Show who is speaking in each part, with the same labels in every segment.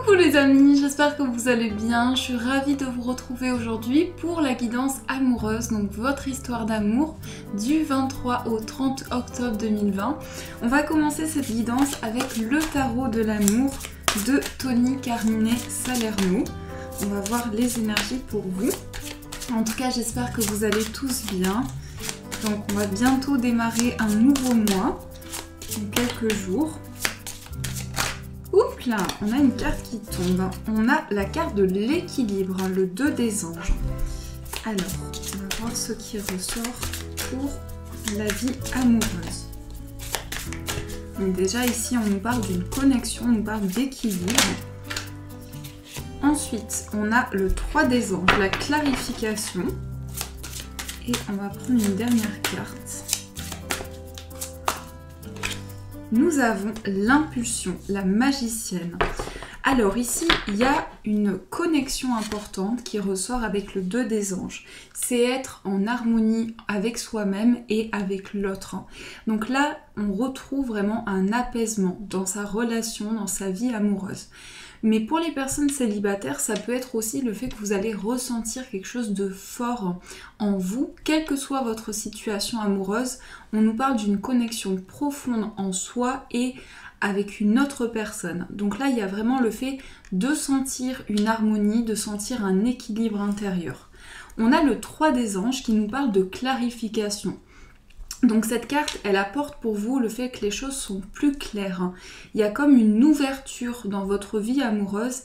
Speaker 1: Coucou les amis, j'espère que vous allez bien. Je suis ravie de vous retrouver aujourd'hui pour la guidance amoureuse, donc votre histoire d'amour du 23 au 30 octobre 2020. On va commencer cette guidance avec le tarot de l'amour de Tony Carmine Salerno. On va voir les énergies pour vous. En tout cas, j'espère que vous allez tous bien. Donc on va bientôt démarrer un nouveau mois, dans quelques jours. Oups là, on a une carte qui tombe. On a la carte de l'équilibre, le 2 des anges. Alors, on va voir ce qui ressort pour la vie amoureuse. Donc déjà ici, on nous parle d'une connexion, on nous parle d'équilibre. Ensuite, on a le 3 des anges, la clarification. Et on va prendre une dernière carte. Nous avons l'impulsion, la magicienne. Alors ici, il y a une connexion importante qui ressort avec le 2 des anges. C'est être en harmonie avec soi-même et avec l'autre. Donc là, on retrouve vraiment un apaisement dans sa relation, dans sa vie amoureuse. Mais pour les personnes célibataires, ça peut être aussi le fait que vous allez ressentir quelque chose de fort en vous, quelle que soit votre situation amoureuse. On nous parle d'une connexion profonde en soi et avec une autre personne. Donc là, il y a vraiment le fait de sentir une harmonie, de sentir un équilibre intérieur. On a le 3 des anges qui nous parle de clarification. Donc cette carte, elle apporte pour vous le fait que les choses sont plus claires. Il y a comme une ouverture dans votre vie amoureuse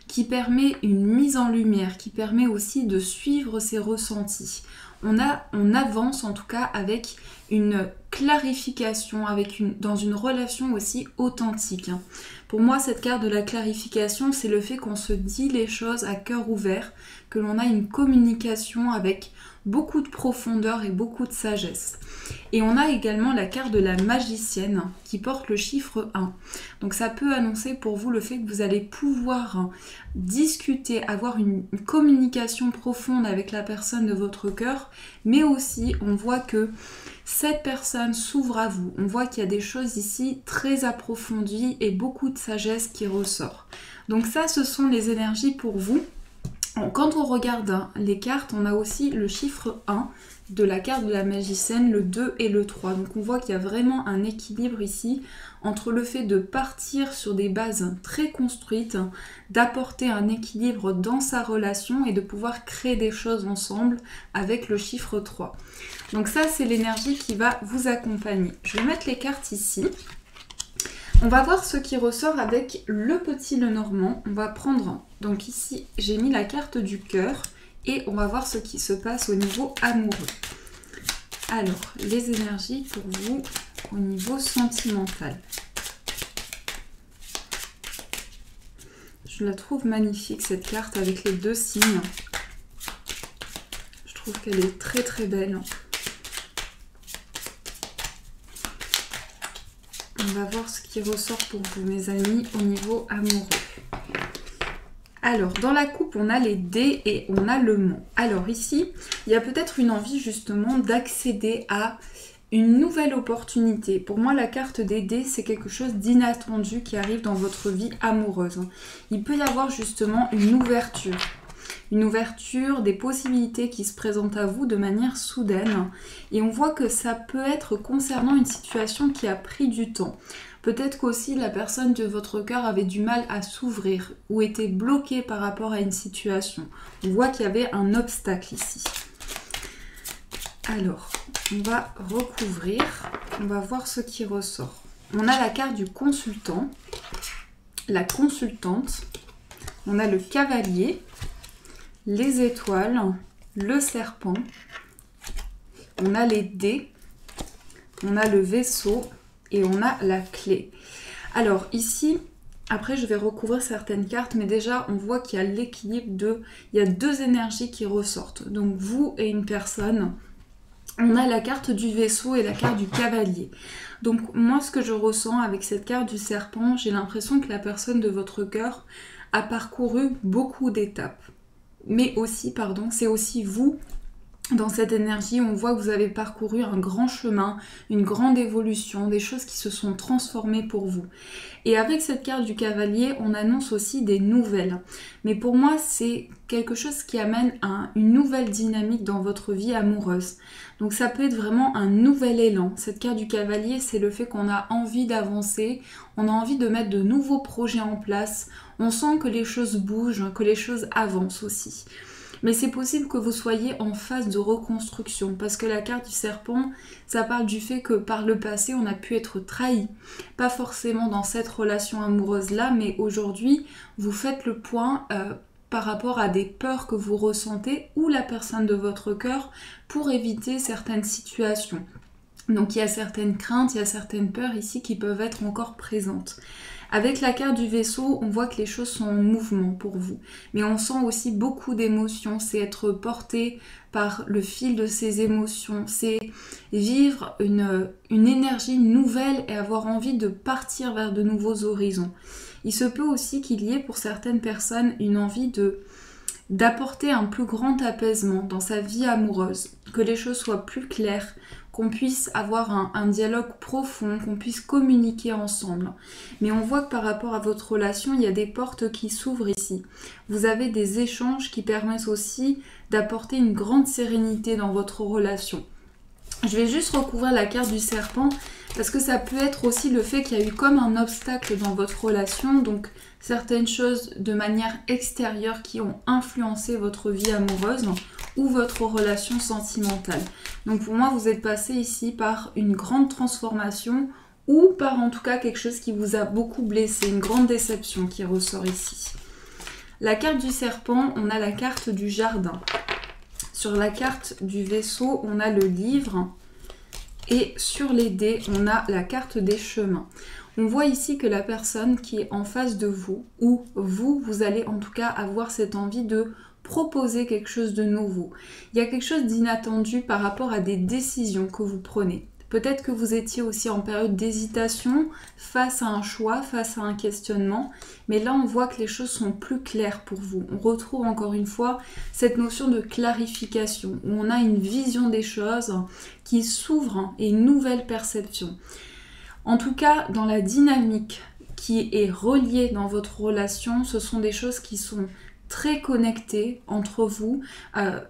Speaker 1: qui permet une mise en lumière, qui permet aussi de suivre ses ressentis. On avance en tout cas avec une clarification, dans une relation aussi authentique. Pour moi, cette carte de la clarification, c'est le fait qu'on se dit les choses à cœur ouvert, que l'on a une communication avec beaucoup de profondeur et beaucoup de sagesse. Et on a également la carte de la magicienne qui porte le chiffre 1. Donc ça peut annoncer pour vous le fait que vous allez pouvoir discuter, avoir une communication profonde avec la personne de votre cœur, mais aussi on voit que cette personne s'ouvre à vous. On voit qu'il y a des choses ici très approfondies et beaucoup de sagesse qui ressort. Donc ça, ce sont les énergies pour vous. Quand on regarde les cartes, on a aussi le chiffre 1 de la carte de la magicienne, le 2 et le 3. Donc on voit qu'il y a vraiment un équilibre ici entre le fait de partir sur des bases très construites, d'apporter un équilibre dans sa relation et de pouvoir créer des choses ensemble avec le chiffre 3. Donc ça, c'est l'énergie qui va vous accompagner. Je vais mettre les cartes ici. On va voir ce qui ressort avec le petit Lenormand. On va prendre, donc ici, j'ai mis la carte du cœur et on va voir ce qui se passe au niveau amoureux. Alors, les énergies pour vous au niveau sentimental. Je la trouve magnifique cette carte avec les 2 signes. Je trouve qu'elle est très très belle. On va voir ce qui ressort pour vous, mes amis, au niveau amoureux. Alors, dans la coupe, on a les dés et on a le mont. Alors ici, il y a peut-être une envie justement d'accéder à une nouvelle opportunité. Pour moi, la carte des dés, c'est quelque chose d'inattendu qui arrive dans votre vie amoureuse. Il peut y avoir justement une ouverture des possibilités qui se présentent à vous de manière soudaine. Et on voit que ça peut être concernant une situation qui a pris du temps. Peut-être qu'aussi la personne de votre cœur avait du mal à s'ouvrir ou était bloquée par rapport à une situation. On voit qu'il y avait un obstacle ici. Alors, on va recouvrir, on va voir ce qui ressort. On a la carte du consultant, la consultante, on a le cavalier, les étoiles, le serpent, on a les dés, on a le vaisseau et on a la clé. Alors ici, après je vais recouvrir certaines cartes, mais déjà on voit qu'il y a l'équilibre il y a 2 énergies qui ressortent. Donc vous et une personne, on a la carte du vaisseau et la carte du cavalier. Donc moi ce que je ressens avec cette carte du serpent, j'ai l'impression que la personne de votre cœur a parcouru beaucoup d'étapes. Mais aussi, c'est aussi vous Dans cette énergie, on voit que vous avez parcouru un grand chemin, une grande évolution, des choses qui se sont transformées pour vous. Et avec cette carte du cavalier, on annonce aussi des nouvelles. Mais pour moi, c'est quelque chose qui amène une nouvelle dynamique dans votre vie amoureuse. Donc ça peut être vraiment un nouvel élan. Cette carte du cavalier, c'est le fait qu'on a envie d'avancer, on a envie de mettre de nouveaux projets en place. On sent que les choses bougent, que les choses avancent aussi. Mais c'est possible que vous soyez en phase de reconstruction parce que la carte du serpent, ça parle du fait que par le passé, on a pu être trahi. Pas forcément dans cette relation amoureuse-là, mais aujourd'hui, vous faites le point par rapport à des peurs que vous ressentez ou la personne de votre cœur pour éviter certaines situations. Donc il y a certaines craintes, il y a certaines peurs ici qui peuvent être encore présentes. Avec la carte du vaisseau, on voit que les choses sont en mouvement pour vous. Mais on sent aussi beaucoup d'émotions. C'est être porté par le fil de ces émotions. C'est vivre une énergie nouvelle et avoir envie de partir vers de nouveaux horizons. Il se peut aussi qu'il y ait pour certaines personnes une envie d'apporter un plus grand apaisement dans sa vie amoureuse. Que les choses soient plus claires, qu'on puisse avoir un dialogue profond, qu'on puisse communiquer ensemble. Mais on voit que par rapport à votre relation, il y a des portes qui s'ouvrent ici. Vous avez des échanges qui permettent aussi d'apporter une grande sérénité dans votre relation. Je vais juste recouvrir la carte du serpent parce que ça peut être aussi le fait qu'il y a eu comme un obstacle dans votre relation, donc certaines choses de manière extérieure qui ont influencé votre vie amoureuse ou votre relation sentimentale. Donc pour moi, vous êtes passé ici par une grande transformation ou par en tout cas quelque chose qui vous a beaucoup blessé, une grande déception qui ressort ici. La carte du serpent, on a la carte du jardin. Sur la carte du vaisseau, on a le livre. Et sur les dés, on a la carte des chemins. On voit ici que la personne qui est en face de vous, ou vous allez en tout cas avoir cette envie de proposer quelque chose de nouveau. Il y a quelque chose d'inattendu par rapport à des décisions que vous prenez. Peut-être que vous étiez aussi en période d'hésitation face à un choix, face à un questionnement, mais là on voit que les choses sont plus claires pour vous. On retrouve encore une fois cette notion de clarification, où on a une vision des choses qui s'ouvre et une nouvelle perception. En tout cas, dans la dynamique qui est reliée dans votre relation, ce sont des choses qui sont très connectées entre vous, un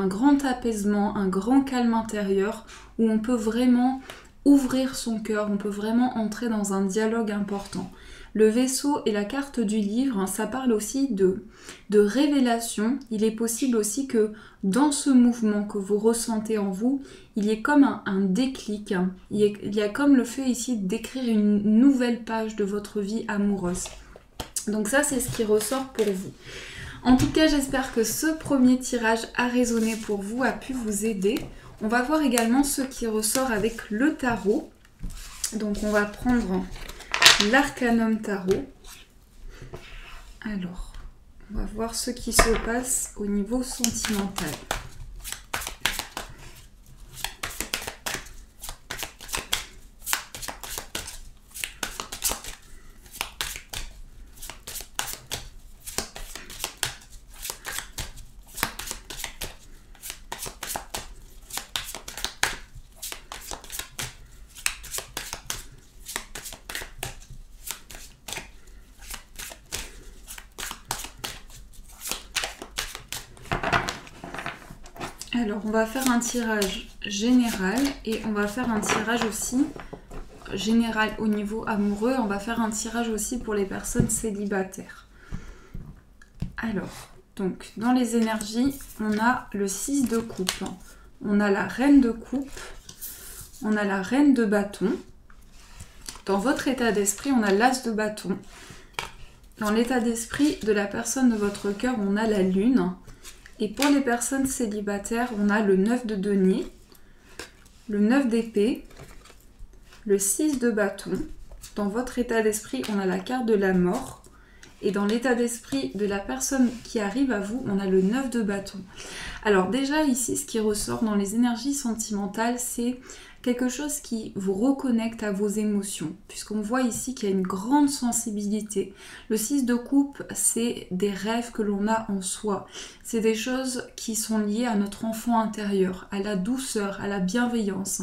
Speaker 1: grand apaisement, un grand calme intérieur où on peut vraiment ouvrir son cœur, on peut vraiment entrer dans un dialogue important. Le vaisseau et la carte du livre, ça parle aussi de révélation. Il est possible aussi que dans ce mouvement que vous ressentez en vous, il y ait comme un déclic. Il y a comme le fait ici d'écrire une nouvelle page de votre vie amoureuse. Donc ça, c'est ce qui ressort pour vous. En tout cas, j'espère que ce premier tirage a résonné pour vous, a pu vous aider. On va voir également ce qui ressort avec le tarot. Donc on va prendre l'Arcanum Tarot. Alors, on va voir ce qui se passe au niveau sentimental. Alors, on va faire un tirage général et on va faire un tirage aussi général au niveau amoureux. On va faire un tirage aussi pour les personnes célibataires. Alors, donc, dans les énergies, on a le 6 de coupe. On a la reine de coupe. On a la reine de bâton. Dans votre état d'esprit, on a l'as de bâton. Dans l'état d'esprit de la personne de votre cœur, on a la lune. Et pour les personnes célibataires, on a le 9 de denier, le 9 d'épée, le 6 de bâton. Dans votre état d'esprit, on a la carte de la mort. Et dans l'état d'esprit de la personne qui arrive à vous, on a le 9 de bâton. Alors déjà ici, ce qui ressort dans les énergies sentimentales, c'est quelque chose qui vous reconnecte à vos émotions, puisqu'on voit ici qu'il y a une grande sensibilité. Le 6 de coupe, c'est des rêves que l'on a en soi. C'est des choses qui sont liées à notre enfant intérieur, à la douceur, à la bienveillance.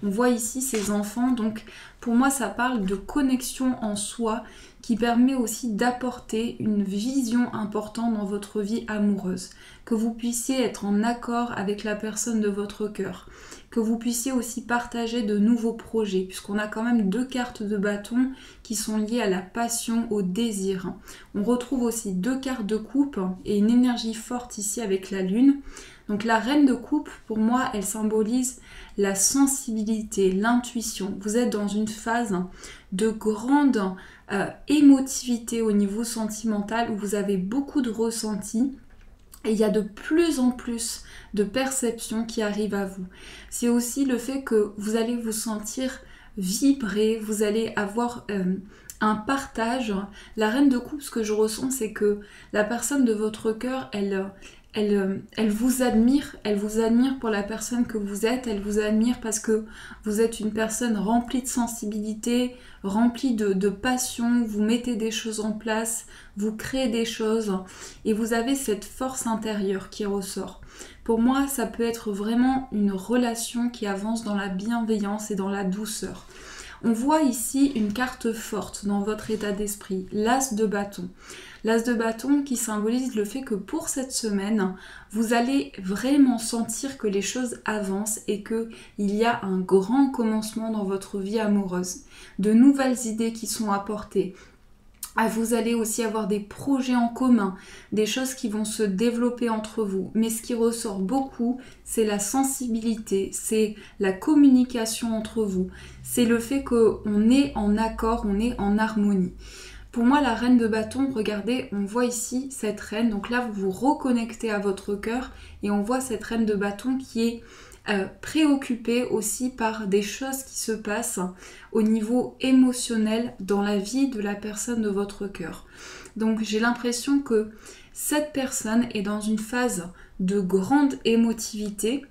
Speaker 1: On voit ici ces enfants, donc pour moi ça parle de connexion en soi qui permet aussi d'apporter une vision importante dans votre vie amoureuse. Que vous puissiez être en accord avec la personne de votre cœur. Que vous puissiez aussi partager de nouveaux projets, puisqu'on a quand même 2 cartes de bâton qui sont liées à la passion, au désir. On retrouve aussi 2 cartes de coupe et une énergie forte ici avec la lune. Donc la reine de coupe, pour moi, elle symbolise la sensibilité, l'intuition. Vous êtes dans une phase de grande émotivité au niveau sentimental où vous avez beaucoup de ressentis. Et il y a de plus en plus de perceptions qui arrivent à vous. C'est aussi le fait que vous allez vous sentir vibrer, vous allez avoir un partage. La reine de coupe, ce que je ressens, c'est que la personne de votre cœur, elle vous admire pour la personne que vous êtes, elle vous admire parce que vous êtes une personne remplie de sensibilité, remplie de passion, vous mettez des choses en place, vous créez des choses et vous avez cette force intérieure qui ressort. Pour moi, ça peut être vraiment une relation qui avance dans la bienveillance et dans la douceur. On voit ici une carte forte dans votre état d'esprit, l'as de bâton. L'as de bâton qui symbolise le fait que pour cette semaine, vous allez vraiment sentir que les choses avancent et qu'il y a un grand commencement dans votre vie amoureuse. De nouvelles idées qui sont apportées. Vous allez aussi avoir des projets en commun, des choses qui vont se développer entre vous. Mais ce qui ressort beaucoup, c'est la sensibilité, c'est la communication entre vous. C'est le fait qu'on est en accord, on est en harmonie. Pour moi, la reine de bâton, regardez, on voit ici cette reine. Donc là, vous vous reconnectez à votre cœur et on voit cette reine de bâton qui est préoccupée aussi par des choses qui se passent au niveau émotionnel dans la vie de la personne de votre cœur. Donc j'ai l'impression que cette personne est dans une phase de grande émotivité.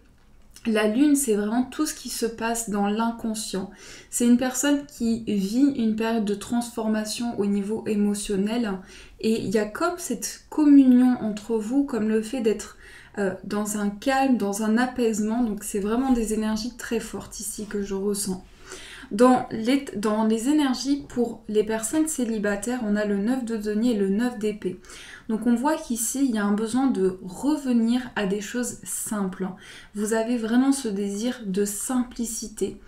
Speaker 1: La lune, c'est vraiment tout ce qui se passe dans l'inconscient. C'est une personne qui vit une période de transformation au niveau émotionnel et il y a comme cette communion entre vous, comme le fait d'être dans un calme, dans un apaisement. Donc c'est vraiment des énergies très fortes ici que je ressens. Dans les énergies pour les personnes célibataires, on a le 9 de denier et le 9 d'épée. Donc on voit qu'ici, il y a un besoin de revenir à des choses simples. Vous avez vraiment ce désir de simplicité.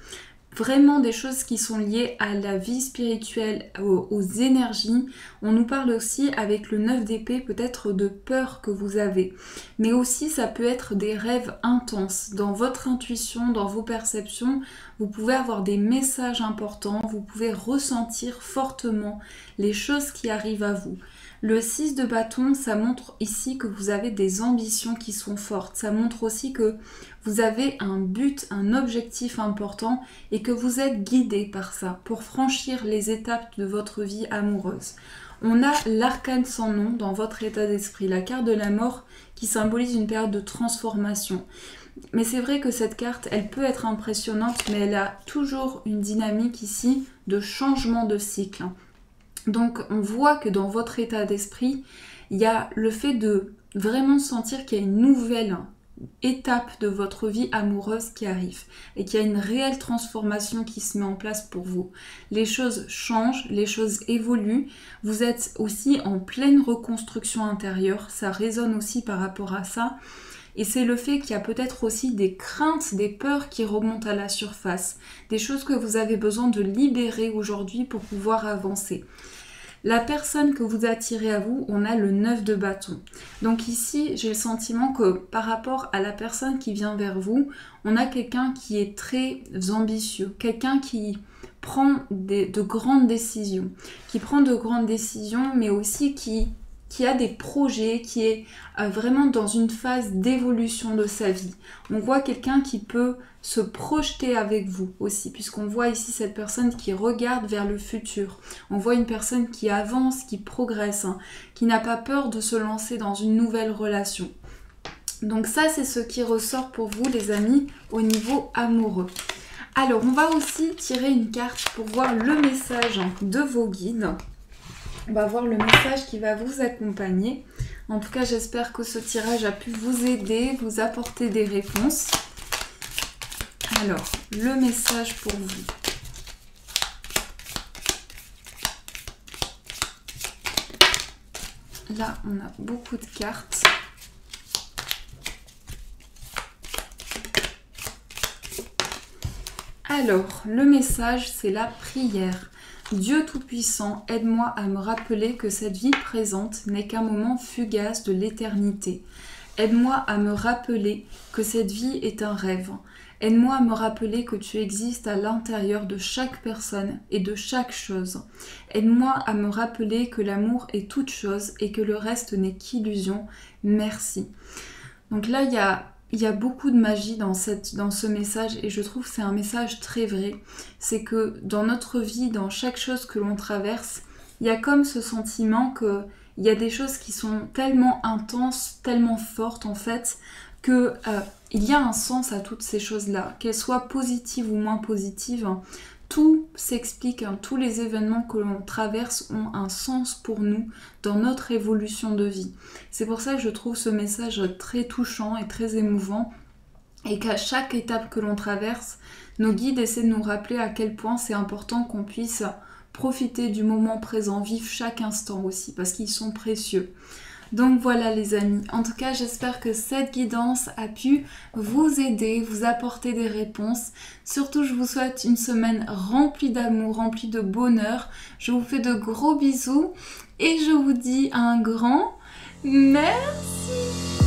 Speaker 1: Vraiment des choses qui sont liées à la vie spirituelle, aux énergies. On nous parle aussi avec le 9 d'épée peut-être de peur que vous avez. Mais aussi ça peut être des rêves intenses. Dans votre intuition, dans vos perceptions, vous pouvez avoir des messages importants. Vous pouvez ressentir fortement les choses qui arrivent à vous. Le 6 de bâton, ça montre ici que vous avez des ambitions qui sont fortes. Ça montre aussi que vous avez un but, un objectif important et que vous êtes guidé par ça pour franchir les étapes de votre vie amoureuse. On a l'arcane sans nom dans votre état d'esprit, la carte de la mort qui symbolise une période de transformation. Mais c'est vrai que cette carte, elle peut être impressionnante, mais elle a toujours une dynamique ici de changement de cycle. Donc on voit que dans votre état d'esprit, il y a le fait de vraiment sentir qu'il y a une nouvelle étape de votre vie amoureuse qui arrive et qu'il y a une réelle transformation qui se met en place pour vous. Les choses changent, les choses évoluent, vous êtes aussi en pleine reconstruction intérieure, ça résonne aussi par rapport à ça. Et c'est le fait qu'il y a peut-être aussi des craintes, des peurs qui remontent à la surface, des choses que vous avez besoin de libérer aujourd'hui pour pouvoir avancer. La personne que vous attirez à vous, on a le 9 de bâton. Donc ici, j'ai le sentiment que par rapport à la personne qui vient vers vous, on a quelqu'un qui est très ambitieux, quelqu'un qui prend de grandes décisions, mais aussi qui a des projets, qui est vraiment dans une phase d'évolution de sa vie. On voit quelqu'un qui peut se projeter avec vous aussi, puisqu'on voit ici cette personne qui regarde vers le futur. On voit une personne qui avance, qui progresse, qui n'a pas peur de se lancer dans une nouvelle relation. Donc ça, c'est ce qui ressort pour vous, les amis, au niveau amoureux. Alors, on va aussi tirer une carte pour voir le message de vos guides. On va voir le message qui va vous accompagner. En tout cas, j'espère que ce tirage a pu vous aider, vous apporter des réponses. Alors, le message pour vous. Là, on a beaucoup de cartes. Alors, le message, c'est la prière. Dieu Tout-Puissant, aide-moi à me rappeler que cette vie présente n'est qu'un moment fugace de l'éternité. Aide-moi à me rappeler que cette vie est un rêve. Aide-moi à me rappeler que tu existes à l'intérieur de chaque personne et de chaque chose. Aide-moi à me rappeler que l'amour est toute chose et que le reste n'est qu'illusion. Merci. Donc là, il y a beaucoup de magie dans ce message et je trouve que c'est un message très vrai. C'est que dans notre vie, dans chaque chose que l'on traverse, il y a comme ce sentiment que il y a des choses qui sont tellement intenses, tellement fortes en fait, que il y a un sens à toutes ces choses-là, qu'elles soient positives ou moins positives. Tout s'explique, hein, tous les événements que l'on traverse ont un sens pour nous dans notre évolution de vie. C'est pour ça que je trouve ce message très touchant et très émouvant et qu'à chaque étape que l'on traverse, nos guides essaient de nous rappeler à quel point c'est important qu'on puisse profiter du moment présent, vivre chaque instant aussi parce qu'ils sont précieux. Donc voilà les amis, en tout cas j'espère que cette guidance a pu vous aider, vous apporter des réponses. Surtout je vous souhaite une semaine remplie d'amour, remplie de bonheur. Je vous fais de gros bisous et je vous dis un grand merci.